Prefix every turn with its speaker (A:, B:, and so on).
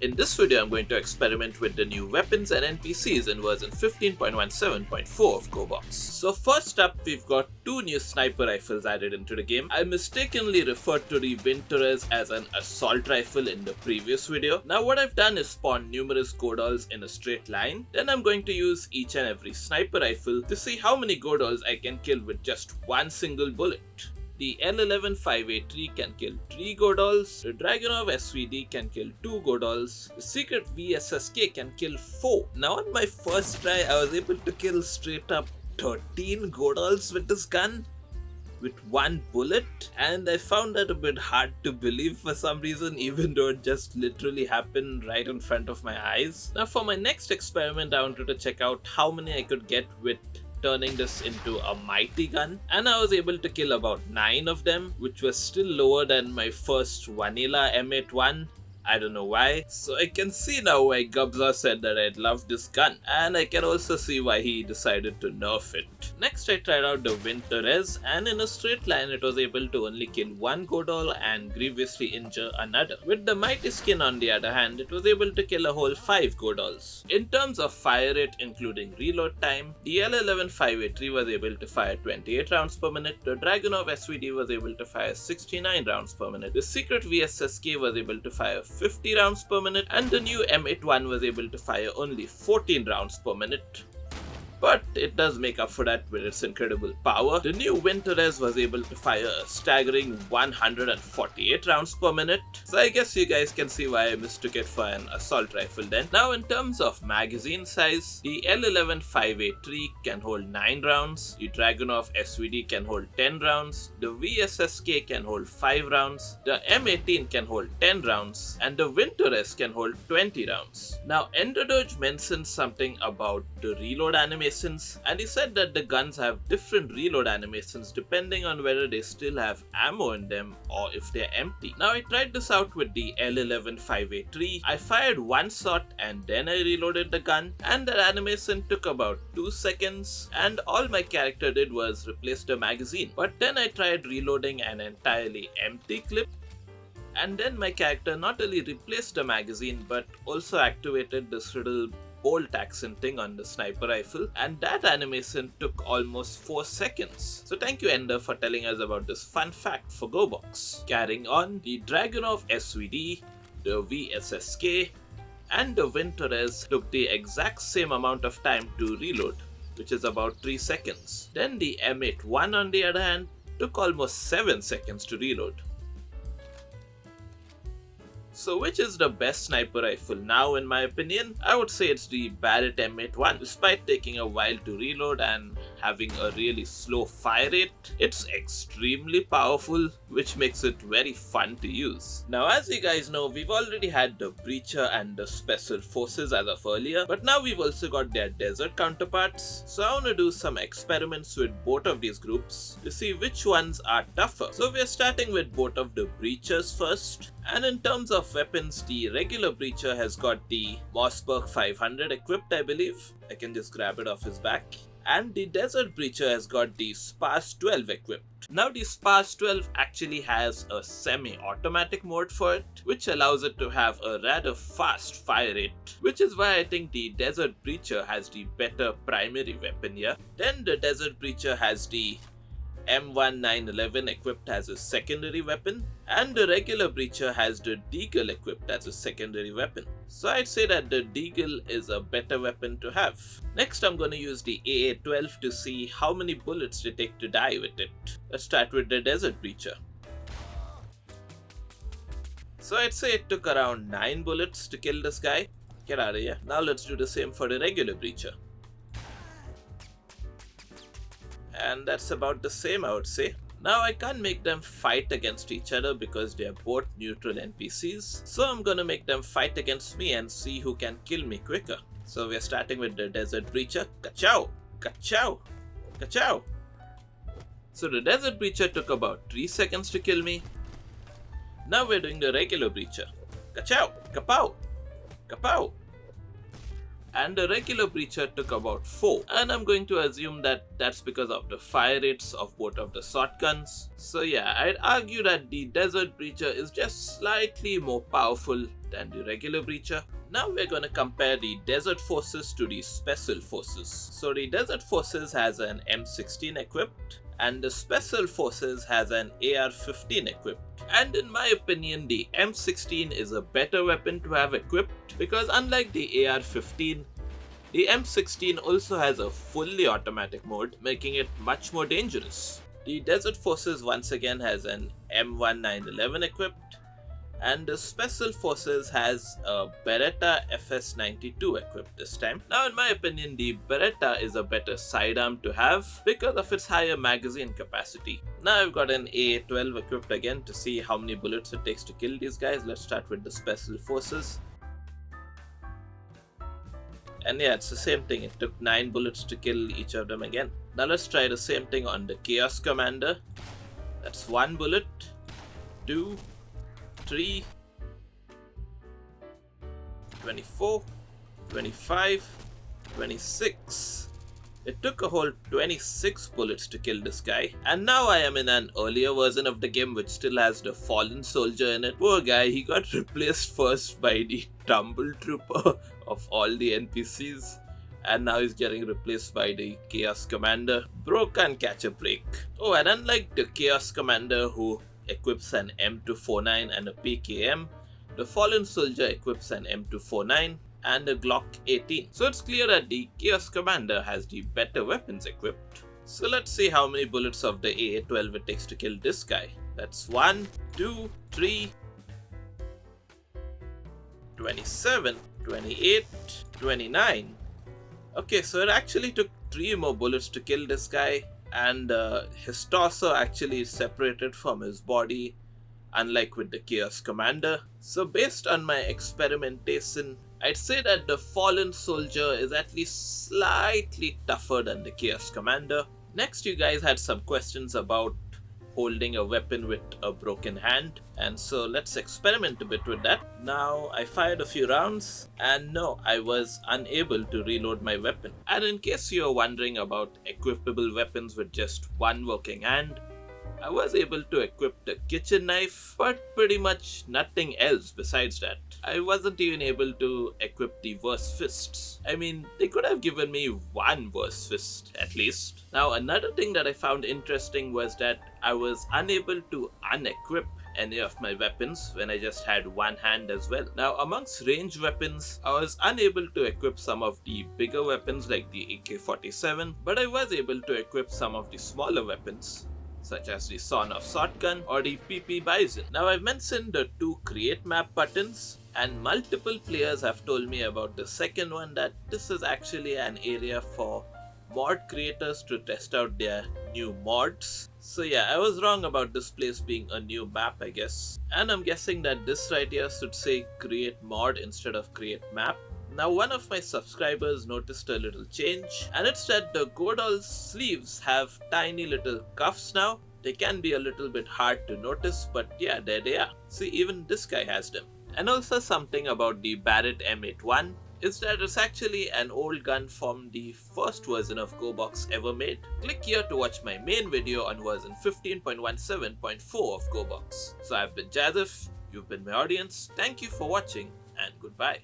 A: In this video, I'm going to experiment with the new weapons and NPCs in version 15.17.4 of Gorebox. So first up, we've got two new sniper rifles added into the game. I mistakenly referred to the Vintorez as an assault rifle in the previous video. Now what I've done is spawn numerous Goredolls in a straight line. Then I'm going to use each and every sniper rifle to see how many Goredolls I can kill with just one single bullet. The L11583 can kill 3 Goredolls, the Dragunov SVD can kill 2 Goredolls, the Secret VSSK can kill 4. Now on my first try, I was able to kill straight up 13 Goredolls with this gun with one bullet, and I found that a bit hard to believe for some reason, even though it just literally happened right in front of my eyes. Now for my next experiment, I wanted to check out how many I could get with turning this into a mighty gun, and I was able to kill about 9 of them, which was still lower than my first vanilla M81. I don't know why. So I can see now why Gubza said that I'd love this gun, and I can also see why he decided to nerf it. Next I tried out the Vintorez, and in a straight line it was able to only kill one Goredoll and grievously injure another. With the mighty skin on the other hand, it was able to kill a whole 5 Goredolls. In terms of fire rate including reload time, the L11583 was able to fire 28 rounds per minute, the Dragunov SVD was able to fire 69 rounds per minute, the Secret VSSK was able to fire 50 rounds per minute, and the new M81 was able to fire only 14 rounds per minute. But it does make up for that with its incredible power. The new Vintorez was able to fire a staggering 148 rounds per minute. So I guess you guys can see why I mistook it for an assault rifle then. Now in terms of magazine size, the L11583 can hold 9 rounds, the Dragunov SVD can hold 10 rounds, the VSSK can hold 5 rounds, the M18 can hold 10 rounds, and the Vintorez can hold 20 rounds. Now Enderdoge mentioned something about the reload animation, and he said that the guns have different reload animations depending on whether they still have ammo in them or if they're empty. Now I tried this out with the L11583. I fired one shot and then I reloaded the gun, and that animation took about 2 seconds, and all my character did was replace the magazine. But then I tried reloading an entirely empty clip, and then my character not only replaced the magazine but also activated this little bolt action thing on the sniper rifle, and that animation took almost 4 seconds. So thank you Ender for telling us about this fun fact for Gorebox. Carrying on, the Dragunov SVD, the VSSK, and the Vintorez took the exact same amount of time to reload, which is about 3 seconds. Then the M81 on the other hand took almost 7 seconds to reload. So which is the best sniper rifle now in my opinion? I would say it's the Barrett M81. Despite taking a while to reload and having a really slow fire rate, it's extremely powerful, which makes it very fun to use. Now as you guys know, we've already had the Breacher and the Special Forces as of earlier, but now we've also got their desert counterparts. So I want to do some experiments with both of these groups to see which ones are tougher. So we're starting with both of the Breachers first. And in terms of weapons, the regular Breacher has got the Mossberg 500 equipped, I believe. I can just grab it off his back. And the Desert Breacher has got the Sparse 12 equipped. Now the Sparse 12 actually has a semi-automatic mode for it, which allows it to have a rather fast fire rate, which is why I think the Desert Breacher has the better primary weapon here. Then the Desert Breacher has the M1911 equipped as a secondary weapon, and the regular Breacher has the Deagle equipped as a secondary weapon. So I'd say that the Deagle is a better weapon to have. Next I'm going to use the AA12 to see how many bullets they take to die with it. Let's start with the Desert Breacher. So I'd say it took around 9 bullets to kill this guy. Get out of here. Now let's do the same for the regular Breacher. And that's about the same, I would say. Now I can't make them fight against each other because they are both neutral NPCs, so I'm gonna make them fight against me and see who can kill me quicker. So we're starting with the Desert Breacher. Ka-chow! Ka-chow! Ka-chow! So the Desert Breacher took about 3 seconds to kill me. Now we're doing the regular Breacher. Ka-chow! Ka-pow! Ka-pow! and the regular breacher took about 4, and I'm going to assume that that's because of the fire rates of both of the shotguns. So yeah, I'd argue that the desert breacher is just slightly more powerful than the regular breacher. Now we're going to compare the desert forces to the special forces. So the desert forces has an M16 equipped, and the special forces has an AR-15 equipped. And in my opinion, the M16 is a better weapon to have equipped because unlike the AR-15, the M16 also has a fully automatic mode, making it much more dangerous. The desert forces once again has an M1911 equipped, and the special forces has a Beretta FS92 equipped this time. Now in my opinion, the Beretta is a better sidearm to have because of its higher magazine capacity. Now I've got an AA-12 equipped again to see how many bullets it takes to kill these guys. Let's start with the special forces. And yeah, it's the same thing, it took 9 bullets to kill each of them again. Now let's try the same thing on the Chaos Commander. That's 1 bullet, 2, 3, 24, 25, 26. It took a whole 26 bullets to kill this guy. And now I am in an earlier version of the game which still has the fallen soldier in it. Poor guy, he got replaced first by the tumble trooper of all the NPCs. And now he's getting replaced by the Chaos Commander. Bro can't catch a break. Oh, and unlike the Chaos Commander who equips an M249 and a PKM, the fallen soldier equips an M249 and a Glock 18. So it's clear that the Chaos Commander has the better weapons equipped. So let's see how many bullets of the AA-12 it takes to kill this guy. That's 1, 2, 3, 27, 28, 29. Okay, so it actually took 3 more bullets to kill this guy, and his torso actually is separated from his body, unlike with the Chaos Commander. So based on my experimentation, I'd say that the fallen soldier is at least slightly tougher than the Chaos Commander. Next, you guys had some questions about holding a weapon with a broken hand, and so let's experiment a bit with that. Now I fired a few rounds and no, I was unable to reload my weapon. And in case you're wondering about equipable weapons with just one working hand, I was able to equip the kitchen knife, but pretty much nothing else besides that. I wasn't even able to equip the worst fists. I mean, they could have given me one worst fist at least. Now another thing that I found interesting was that I was unable to unequip any of my weapons when I just had one hand as well. Now amongst ranged weapons, I was unable to equip some of the bigger weapons like the AK-47, but I was able to equip some of the smaller weapons, such as the sawn-off shotgun or the PP Bison. Now I've mentioned the 2 create map buttons, and multiple players have told me about the second one, that this is actually an area for mod creators to test out their new mods. So yeah, I was wrong about this place being a new map, I guess. And I'm guessing that this right here should say create mod instead of create map. Now one of my subscribers noticed a little change, and it's that the Goredoll sleeves have tiny little cuffs now. They can be a little bit hard to notice, but yeah, there they are. See, even this guy has them. And also something about the Barrett M81 is that it's actually an old gun from the first version of Gorebox ever made. Click here to watch my main video on version 15.17.4 of Gorebox. So I've been Jazif, you've been my audience, thank you for watching, and goodbye.